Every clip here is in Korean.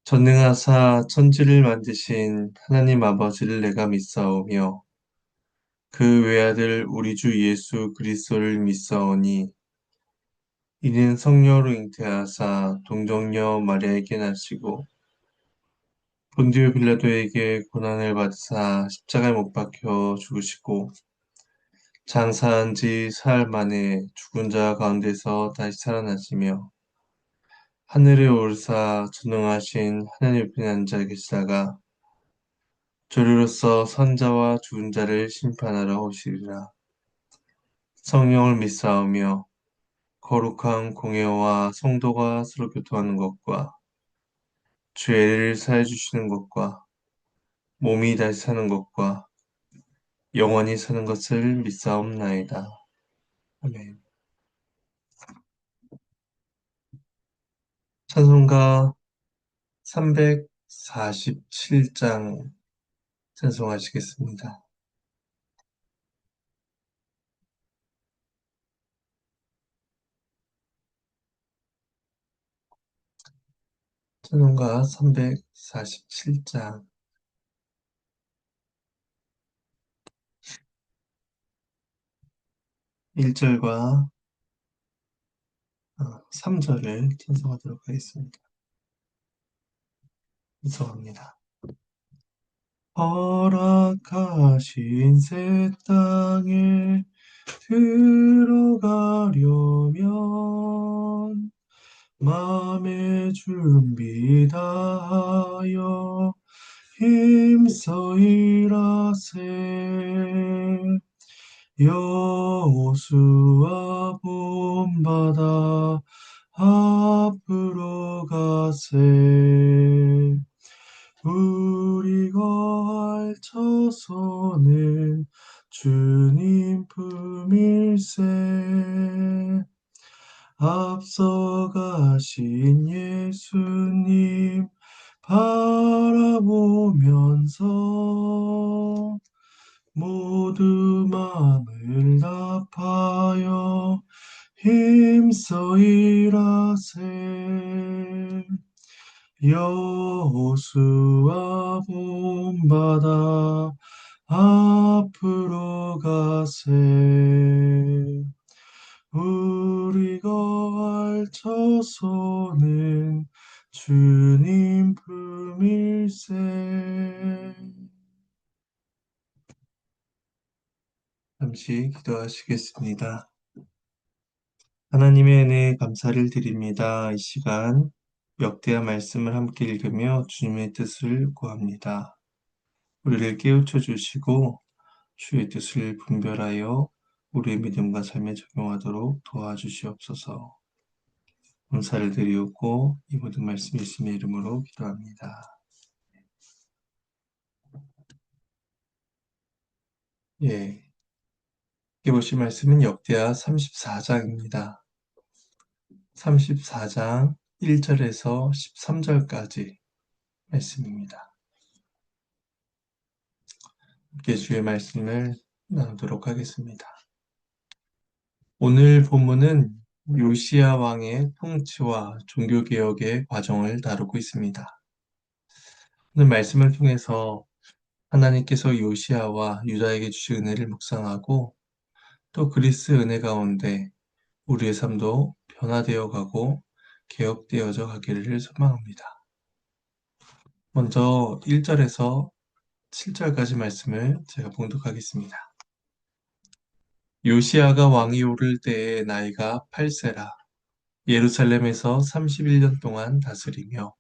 전능하사 천지를 만드신 하나님 아버지를 내가 믿사오며 그 외아들 우리 주 예수 그리스도를 믿사오니 이는 성령으로 잉태하사 동정녀 마리아에게 나시고 본디오 빌라도에게 고난을 받으사 십자가에 못 박혀 죽으시고 장사한 지 사흘 만에 죽은 자 가운데서 다시 살아나시며 하늘에 오르사 전능하신 하나님 옆에 앉아 계시다가 저리로서 선자와 죽은 자를 심판하러 오시리라. 성령을 믿사오며 거룩한 공예와 성도가 서로 교통하는 것과 죄를 사해 주시는 것과 몸이 다시 사는 것과 영원히 사는 것을 믿사옵나이다. 아멘. 찬송가 347장 찬송하시겠습니다. 찬송가 347장 1절과 3절을 찬송하도록 하겠습니다. 찬송합니다. 허락하신 새 땅에 들어가려면 마음의 준비 다하여 힘써 일하세. 여호수아 본받아 앞으로 가세. 우리 거할 처소는 주님 품일세. 앞서가신 예수님 바라보면서 모두 마음을 답하여 힘써 일하세. 여호수아 본받아 앞으로 가세. 우리 거할 처소는 주님 품일세. 잠시 기도하시겠습니다. 하나님의 은혜에 감사를 드립니다. 이 시간 역대하 말씀을 함께 읽으며 주님의 뜻을 구합니다. 우리를 깨우쳐 주시고 주의 뜻을 분별하여 우리의 믿음과 삶에 적용하도록 도와주시옵소서. 감사를 드리옵고 이 모든 말씀 예수님의 이름으로 기도합니다. 예, 이렇게 보실 말씀은 역대하 34장입니다. 34장 1절에서 13절까지 말씀입니다. 함께 주의 말씀을 나누도록 하겠습니다. 오늘 본문은 요시야 왕의 통치와 종교개혁의 과정을 다루고 있습니다. 오늘 말씀을 통해서 하나님께서 요시야와 유다에게 주신 은혜를 묵상하고 또 그리스 은혜 가운데 우리의 삶도 변화되어 가고 개혁되어져 가기를 소망합니다. 먼저 1절에서 7절까지 말씀을 제가 봉독하겠습니다. 요시야가 왕이 오를 때에 나이가 8세라. 예루살렘에서 31년 동안 다스리며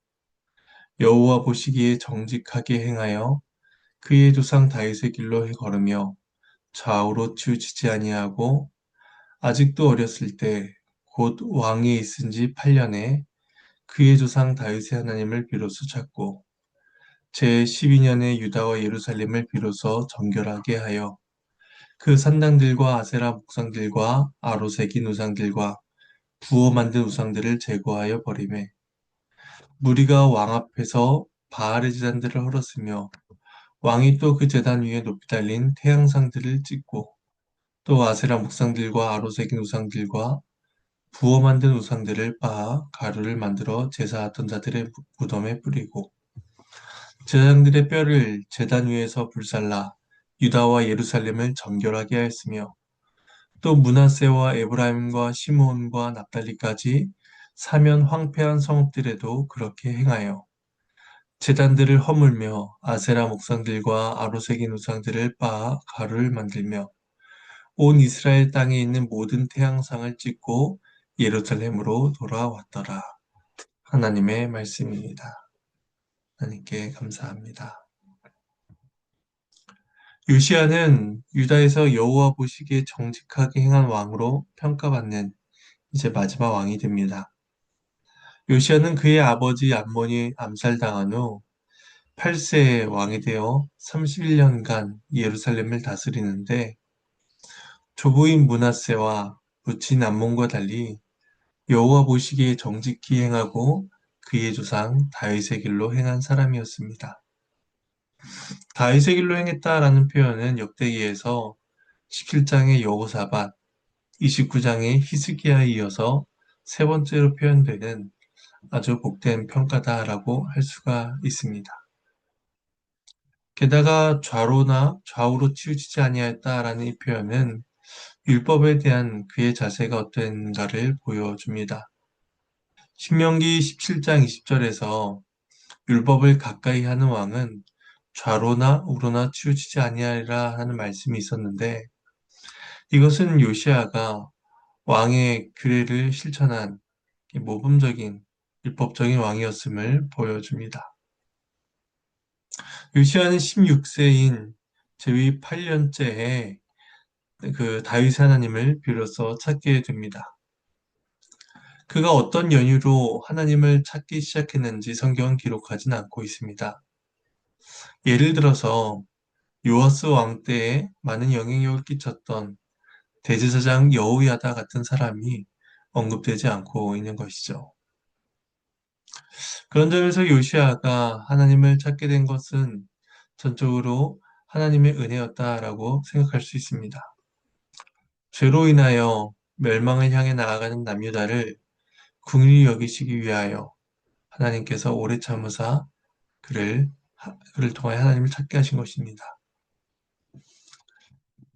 여호와 보시기에 정직하게 행하여 그의 조상 다윗의 길로 걸으며 좌우로 치우치지 아니하고 아직도 어렸을 때 곧 왕위에 있은 지 8년에 그의 조상 다윗의 하나님을 비로소 찾고 제 12년에 유다와 예루살렘을 비로소 정결하게 하여 그 산당들과 아세라 목상들과 아로새긴 우상들과 부어 만든 우상들을 제거하여 버리매 무리가 왕 앞에서 바알의 제단들을 헐었으며 왕이 또 그 제단 위에 높이 달린 태양상들을 찍고 또 아세라 목상들과 아로새긴 우상들과 부어 만든 우상들을 빻아 가루를 만들어 제사하던 자들의 무덤에 뿌리고 제사장들의 뼈를 제단 위에서 불살라 유다와 예루살렘을 정결하게 하였으며 또 므낫세와 에브라임과 시므온과 납달리까지 사면 황폐한 성읍들에도 그렇게 행하여 제단들을 허물며 아세라 목상들과 아로새긴 우상들을 빻아 가루를 만들며 온 이스라엘 땅에 있는 모든 태양상을 찍고 예루살렘으로 돌아왔더라. 하나님의 말씀입니다. 하나님께 감사합니다. 요시야는 유다에서 여호와 보시기에 정직하게 행한 왕으로 평가받는 이제 마지막 왕이 됩니다. 요시야는 그의 아버지 암몬이 암살당한 후 8세의 왕이 되어 31년간 예루살렘을 다스리는데 조부인 므낫세와 부친 암몬과 달리 여호와 보시기에 정직히 행하고 그의 조상 다윗의 길로 행한 사람이었습니다. 다윗의 길로 행했다라는 표현은 역대기에서 17장의 여호사밧, 29장의 히스기야에 이어서 세 번째로 표현되는 아주 복된 평가다라고 할 수가 있습니다. 게다가 좌로나 좌우로 치우치지 아니하였다라는 이 표현은 율법에 대한 그의 자세가 어땠는가를 보여줍니다. 신명기 17장 20절에서 율법을 가까이 하는 왕은 좌로나 우로나 치우치지 아니하리라 하는 말씀이 있었는데 이것은 요시아가 왕의 규례를 실천한 모범적인 율법적인 왕이었음을 보여줍니다. 요시아는 16세인 제위 8년째에 그 다윗 하나님을 비로소 찾게 됩니다. 그가 어떤 연유로 하나님을 찾기 시작했는지 성경은 기록하진 않고 있습니다. 예를 들어서 요아스 왕 때에 많은 영향력을 끼쳤던 대제사장 여호야다 같은 사람이 언급되지 않고 있는 것이죠. 그런 점에서 요시아가 하나님을 찾게 된 것은 전적으로 하나님의 은혜였다라고 생각할 수 있습니다. 죄로 인하여 멸망을 향해 나아가는 남유다를 긍휼히 여기시기 위하여 하나님께서 오래 참으사 그를 통하여 하나님을 찾게 하신 것입니다.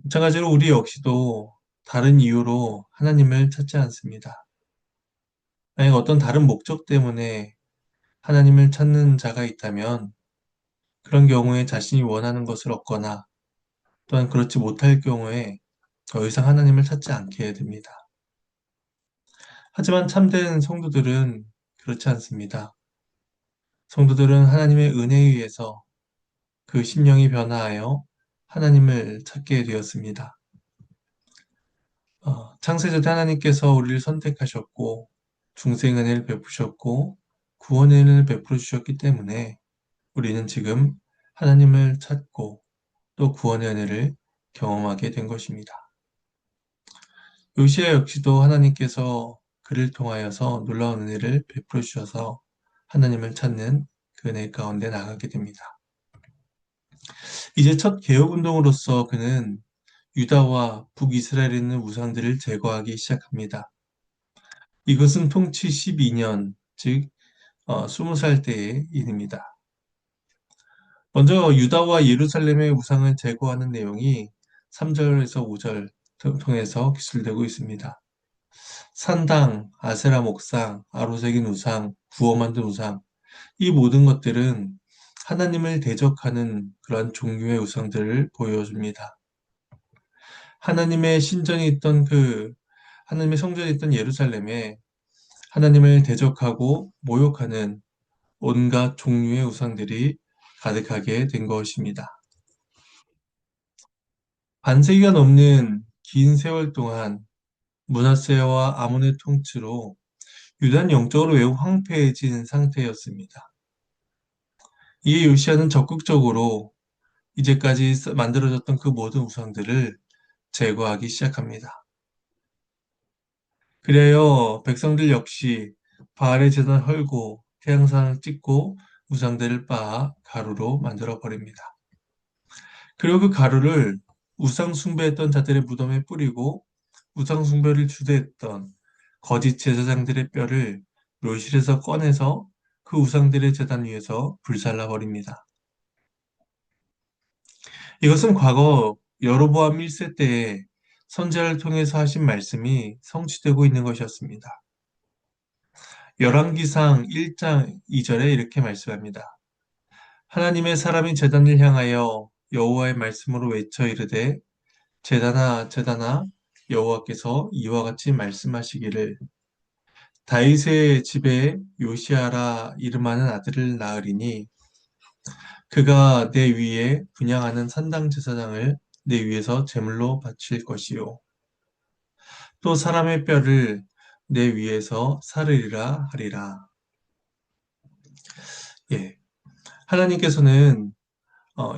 마찬가지로 우리 역시도 다른 이유로 하나님을 찾지 않습니다. 만약 어떤 다른 목적 때문에 하나님을 찾는 자가 있다면 그런 경우에 자신이 원하는 것을 얻거나 또한 그렇지 못할 경우에 더 이상 하나님을 찾지 않게 됩니다. 하지만 참된 성도들은 그렇지 않습니다. 성도들은 하나님의 은혜에 의해서 그 심령이 변화하여 하나님을 찾게 되었습니다. 창세전 때 하나님께서 우리를 선택하셨고 중생 은혜를 베푸셨고 구원 은혜를 베풀어 주셨기 때문에 우리는 지금 하나님을 찾고 또 구원의 은혜를 경험하게 된 것입니다. 요시야 역시도 하나님께서 그를 통하여서 놀라운 은혜를 베풀어 주셔서 하나님을 찾는 그 은혜 가운데 나가게 됩니다. 이제 첫 개혁운동으로서 그는 유다와 북이스라엘에 있는 우상들을 제거하기 시작합니다. 이것은 통치 12년, 즉 20살 때의 일입니다. 먼저 유다와 예루살렘의 우상을 제거하는 내용이 3절에서 5절 통해서 기술되고 있습니다. 산당, 아세라 목상, 아로새긴 우상, 부어 만든 우상, 이 모든 것들은 하나님을 대적하는 그러한 종류의 우상들을 보여줍니다. 하나님의 신전이 있던 하나님의 성전이 있던 예루살렘에 하나님을 대적하고 모욕하는 온갖 종류의 우상들이 가득하게 된 것입니다. 반세기가 넘는 긴 세월 동안 므낫세와 아몬의 통치로 유다는 영적으로 매우 황폐해진 상태였습니다. 이에 요시아는 적극적으로 이제까지 만들어졌던 그 모든 우상들을 제거하기 시작합니다. 그래요 백성들 역시 바알의 제단 헐고 태양상을 찍고 우상들을 빻아 가루로 만들어 버립니다. 그리고 그 가루를 우상 숭배했던 자들의 무덤에 뿌리고 우상 숭배를 주도했던 거짓 제사장들의 뼈를 묘실에서 꺼내서 그 우상들의 제단 위에서 불살라 버립니다. 이것은 과거 여로보암 1세 때에 선지자를 통해서 하신 말씀이 성취되고 있는 것이었습니다. 열왕기상 1장 2절에 이렇게 말씀합니다. 하나님의 사람이 제단을 향하여 여호와의 말씀으로 외쳐 이르되 제단아 제단아 여호와께서 이와 같이 말씀하시기를 다윗의 집에 요시아라 이름하는 아들을 낳으리니 그가 내 위에 분향하는 산당 제사장을 내 위에서 제물로 바칠 것이요 또 사람의 뼈를 내 위에서 사르리라 하리라. 예. 하나님께서는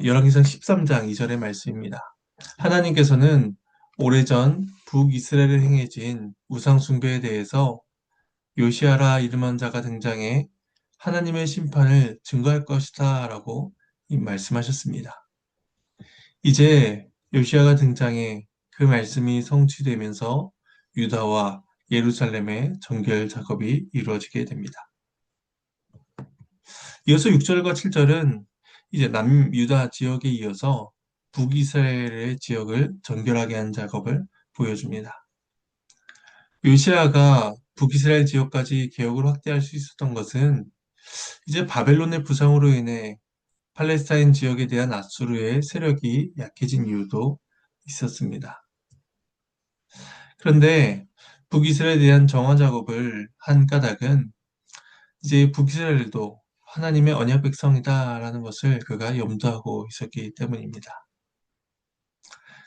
열왕기상 13장 2절의 말씀입니다. 하나님께서는 오래전 북이스라엘에 행해진 우상 숭배에 대해서 요시아라 이름한 자가 등장해 하나님의 심판을 증거할 것이다 라고 말씀하셨습니다. 이제 요시아가 등장해 그 말씀이 성취되면서 유다와 예루살렘의 정결 작업이 이루어지게 됩니다. 이어서 6절과 7절은 이제 남유다 지역에 이어서 북이스라엘의 지역을 정결하게 한 작업을 보여줍니다. 요시아가 북이스라엘 지역까지 개혁을 확대할 수 있었던 것은 이제 바벨론의 부상으로 인해 팔레스타인 지역에 대한 아수르의 세력이 약해진 이유도 있었습니다. 그런데 북이스라엘에 대한 정화 작업을 한 까닭은 이제 북이스라엘도 하나님의 언약 백성이다라는 것을 그가 염두하고 있었기 때문입니다.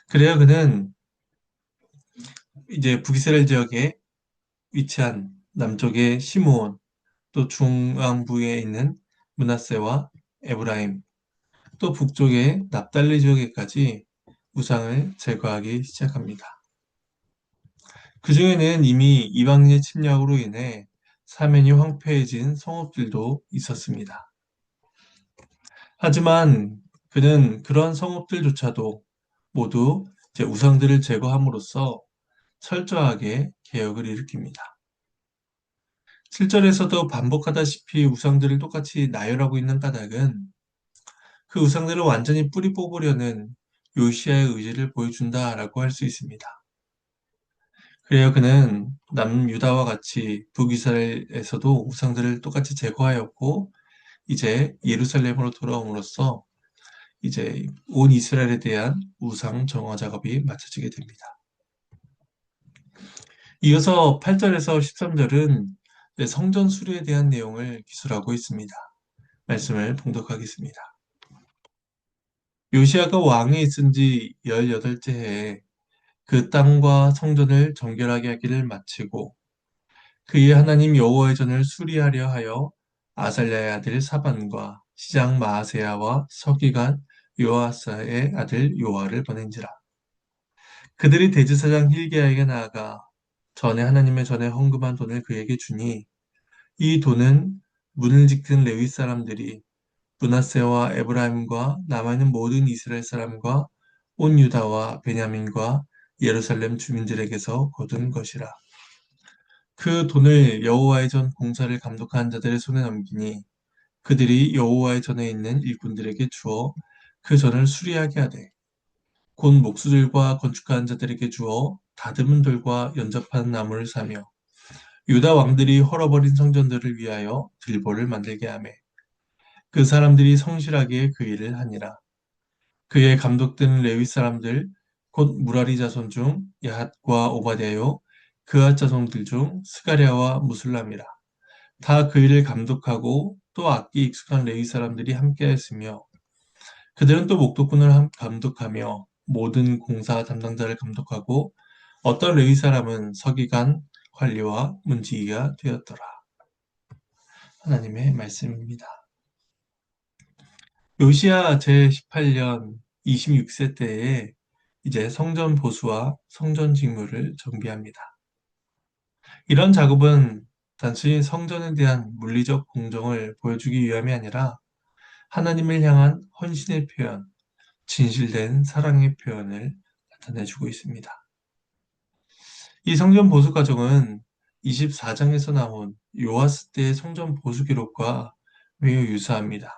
그래야 그는 이제 북이스라엘 지역에 위치한 남쪽의 시므온 또 중앙부에 있는 므낫세와 에브라임 또 북쪽의 납달리 지역에까지 우상을 제거하기 시작합니다. 그 중에는 이미 이방인의 침략으로 인해 사면이 황폐해진 성읍들도 있었습니다. 하지만 그는 그러한 성읍들조차도 모두 제 우상들을 제거함으로써 철저하게 개혁을 일으킵니다. 7절에서도 반복하다시피 우상들을 똑같이 나열하고 있는 까닭은 그 우상들을 완전히 뿌리 뽑으려는 요시아의 의지를 보여준다라고 할 수 있습니다. 그래야 그는 남유다와 같이 북이스라엘에서도 우상들을 똑같이 제거하였고 이제 예루살렘으로 돌아옴으로써 이제 온 이스라엘에 대한 우상 정화 작업이 마쳐지게 됩니다. 이어서 8절에서 13절은 성전 수리에 대한 내용을 기술하고 있습니다. 말씀을 봉독하겠습니다. 요시아가 왕에 있은 지 18째 해에 그 땅과 성전을 정결하게 하기를 마치고 그의 하나님 여호와의 전을 수리하려 하여 아살랴의 아들 사반과 시장 마아세야와 서기관 요아사의 아들 요아를 보낸지라. 그들이 대제사장 힐기야에게 나아가 전에 하나님의 전에 헌금한 돈을 그에게 주니 이 돈은 문을 지키는 레위 사람들이 므낫세와 에브라임과 남아있는 모든 이스라엘 사람과 온 유다와 베냐민과 예루살렘 주민들에게서 거둔 것이라. 그 돈을 여호와의 전 공사를 감독하는 자들의 손에 넘기니 그들이 여호와의 전에 있는 일꾼들에게 주어 그 전을 수리하게 하되 곧 목수들과 건축하는 자들에게 주어 다듬은 돌과 연접하는 나무를 사며 유다 왕들이 헐어버린 성전들을 위하여 들보를 만들게 하매 그 사람들이 성실하게 그 일을 하니라. 그의 감독된 레위 사람들 곧 무라리 자손 중 야핫과 오바댜요 그앗 자손들 중 스가랴와 무술람이라. 다 그 일을 감독하고 또 악기 익숙한 레위 사람들이 함께하였으며 그들은 또 목독꾼을 감독하며 모든 공사 담당자를 감독하고 어떤 레위 사람은 서기관, 관리와 문지기가 되었더라. 하나님의 말씀입니다. 요시야 제18년 26세 때에 이제 성전 보수와 성전 직무를 정비합니다. 이런 작업은 단순히 성전에 대한 물리적 공정을 보여주기 위함이 아니라 하나님을 향한 헌신의 표현, 진실된 사랑의 표현을 나타내주고 있습니다. 이 성전 보수 과정은 24장에서 나온 요아스 때의 성전 보수 기록과 매우 유사합니다.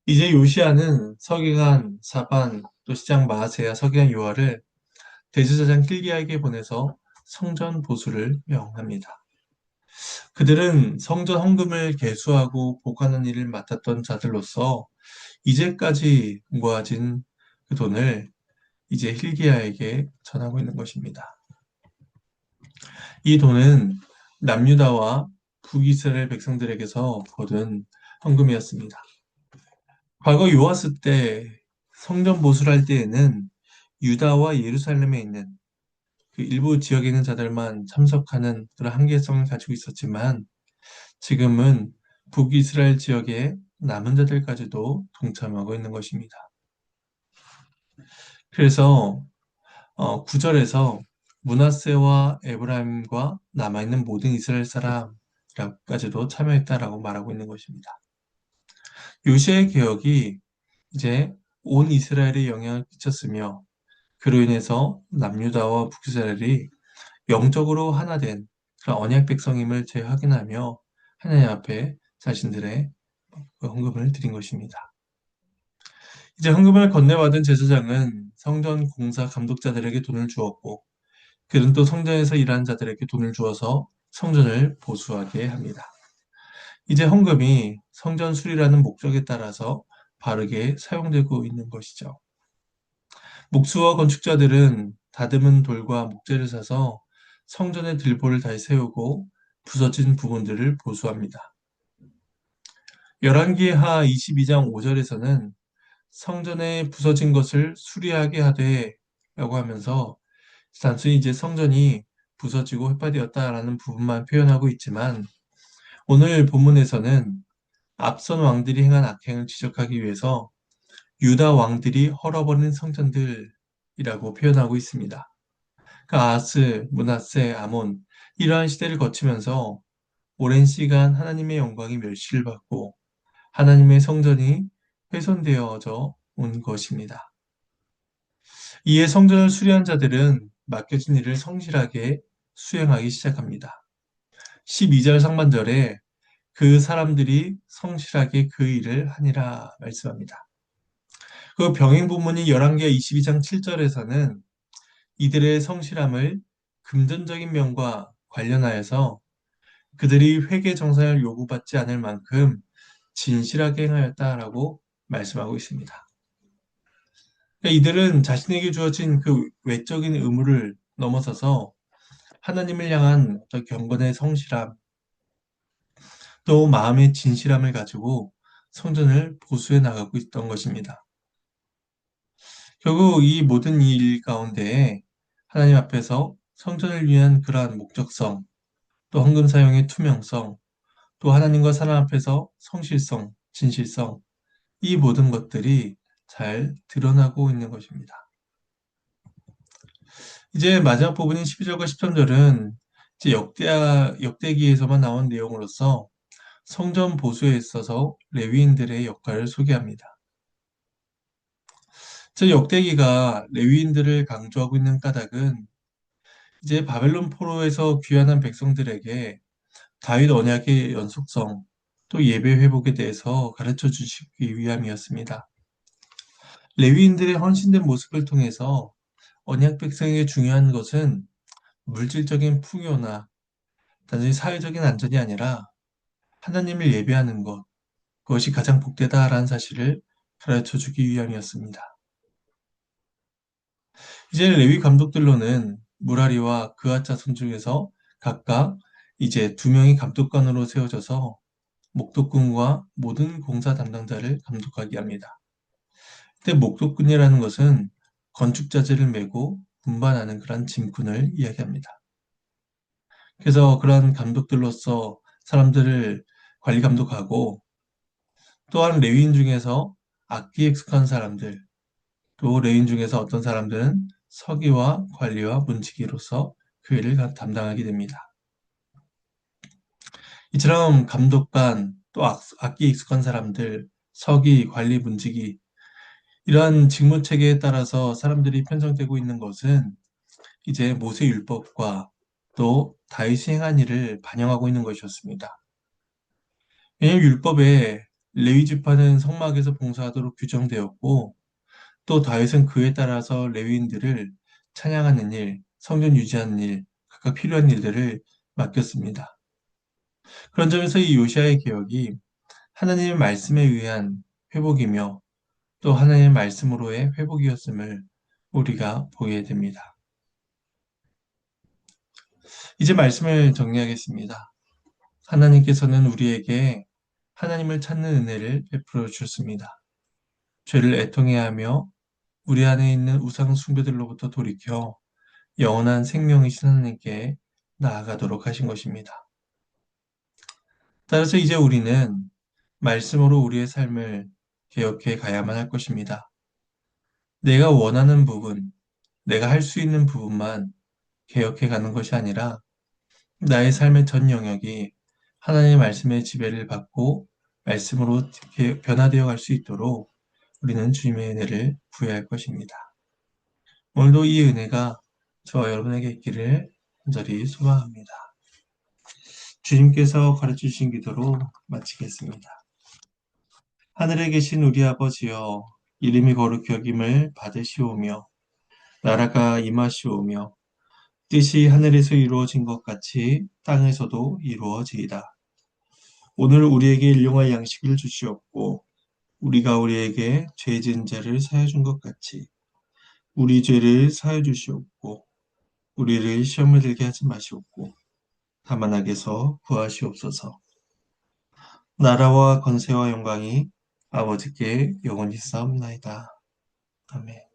이제 요시아는 서기관 사반, 또 시장 마아세야, 서기관 요아를 대제사장 hil기야에게 보내서 성전 보수를 명합니다. 그들은 성전 헌금을 계수하고 보관하는 일을 맡았던 자들로서 이제까지 모아진 그 돈을 이제 hil기야에게 전하고 있는 것입니다. 이 돈은 남유다와 북이스라엘 백성들에게서 거둔 헌금이었습니다. 과거 요아스 때 성전 보수를 할 때에는 유다와 예루살렘에 있는 그 일부 지역에 있는 자들만 참석하는 그런 한계성을 가지고 있었지만 지금은 북이스라엘 지역의 남은 자들까지도 동참하고 있는 것입니다. 그래서 9절에서 므낫세와 에브라임과 남아있는 모든 이스라엘 사람까지도 참여했다라고 말하고 있는 것입니다. 요시아의 개혁이 이제 온 이스라엘에 영향을 끼쳤으며 그로 인해서 남유다와 북이스라엘이 영적으로 하나 된 그런 언약 백성임을 재확인하며 하나님 앞에 자신들의 그 헌금을 드린 것입니다. 이제 헌금을 건네받은 제사장은 성전 공사 감독자들에게 돈을 주었고 그는 또 성전에서 일하는 자들에게 돈을 주어서 성전을 보수하게 합니다. 이제 헌금이 성전 수리라는 목적에 따라서 바르게 사용되고 있는 것이죠. 목수와 건축자들은 다듬은 돌과 목재를 사서 성전의 들보를 다시 세우고 부서진 부분들을 보수합니다. 열왕기하 22장 5절에서는 성전에 부서진 것을 수리하게 하되 라고 하면서 단순히 이제 성전이 부서지고 회파되었다라는 부분만 표현하고 있지만 오늘 본문에서는 앞선 왕들이 행한 악행을 지적하기 위해서 유다 왕들이 헐어버린 성전들이라고 표현하고 있습니다. 그러니까 아하스, 므낫세, 아몬 이러한 시대를 거치면서 오랜 시간 하나님의 영광이 멸시를 받고 하나님의 성전이 훼손되어져 온 것입니다. 이에 성전을 수리한 자들은 맡겨진 일을 성실하게 수행하기 시작합니다. 12절 상반절에 그 사람들이 성실하게 그 일을 하니라 말씀합니다. 그 병행 부문이 열왕기하 22장 7절에서는 이들의 성실함을 금전적인 면과 관련하여서 그들이 회계 정산을 요구받지 않을 만큼 진실하게 행하였다라고 말씀하고 있습니다. 그러니까 이들은 자신에게 주어진 그 외적인 의무를 넘어서서 하나님을 향한 어떤 경건의 성실함, 또 마음의 진실함을 가지고 성전을 보수해 나가고 있던 것입니다. 결국 이 모든 일 가운데에 하나님 앞에서 성전을 위한 그러한 목적성, 또 헌금 사용의 투명성, 또 하나님과 사람 앞에서 성실성, 진실성, 이 모든 것들이 잘 드러나고 있는 것입니다. 이제 마지막 부분인 12절과 13절은 이제 역대기에서만 나온 내용으로서 성전 보수에 있어서 레위인들의 역할을 소개합니다. 저 역대기가 레위인들을 강조하고 있는 까닭은 이제 바벨론 포로에서 귀환한 백성들에게 다윗 언약의 연속성, 또 예배 회복에 대해서 가르쳐 주시기 위함이었습니다. 레위인들의 헌신된 모습을 통해서 언약 백성에게 중요한 것은 물질적인 풍요나 단순히 사회적인 안전이 아니라 하나님을 예배하는 것, 그것이 가장 복되다라는 사실을 가르쳐 주기 위함이었습니다. 이제 레위 감독들로는 무라리와 그앗 자손 중에서 각각 이제 2명이 감독관으로 세워져서 목독군과 모든 공사 담당자를 감독하게 합니다. 그때 목독군이라는 것은 건축자재를 메고 운반하는 그런 짐꾼을 이야기합니다. 그래서 그러한 감독들로서 사람들을 관리 감독하고 또한 레위인 중에서 악기에 익숙한 사람들, 또 레위인 중에서 어떤 사람들은 서기와 관리와 문지기로서 그 일을 담당하게 됩니다. 이처럼 감독관, 또 악기에 익숙한 사람들, 서기, 관리, 문지기 이러한 직무 체계에 따라서 사람들이 편성되고 있는 것은 이제 모세 율법과 또 다윗이 행한 일을 반영하고 있는 것이었습니다. 왜냐하면 율법에 레위 지파는 성막에서 봉사하도록 규정되었고 또 다윗은 그에 따라서 레위인들을 찬양하는 일, 성전 유지하는 일, 각각 필요한 일들을 맡겼습니다. 그런 점에서 이 요시아의 개혁이 하나님의 말씀에 의한 회복이며 또 하나님의 말씀으로의 회복이었음을 우리가 보게 됩니다. 이제 말씀을 정리하겠습니다. 하나님께서는 우리에게 하나님을 찾는 은혜를 베풀어 주셨습니다. 죄를 애통해야 하며 우리 안에 있는 우상 숭배들로부터 돌이켜 영원한 생명이신 하나님께 나아가도록 하신 것입니다. 따라서 이제 우리는 말씀으로 우리의 삶을 개혁해 가야만 할 것입니다. 내가 원하는 부분, 내가 할 수 있는 부분만 개혁해 가는 것이 아니라 나의 삶의 전 영역이 하나님의 말씀의 지배를 받고 말씀으로 변화되어 갈 수 있도록 우리는 주님의 은혜를 구해야 할 것입니다. 오늘도 이 은혜가 저와 여러분에게 있기를 간절히 소망합니다. 주님께서 가르치신 기도로 마치겠습니다. 하늘에 계신 우리 아버지여, 이름이 거룩히 여김을 받으시오며 나라가 임하시오며 뜻이 하늘에서 이루어진 것 같이 땅에서도 이루어지이다. 오늘 우리에게 일용할 양식을 주시옵고 우리가 우리에게 죄 지은 자를 사하여 준 것 같이 우리 죄를 사하여 주시옵고 우리를 시험에 들게 하지 마시옵고 다만 악에서 구하시옵소서. 나라와 권세와 영광이 아버지께 영원히 싸움나이다. 아멘.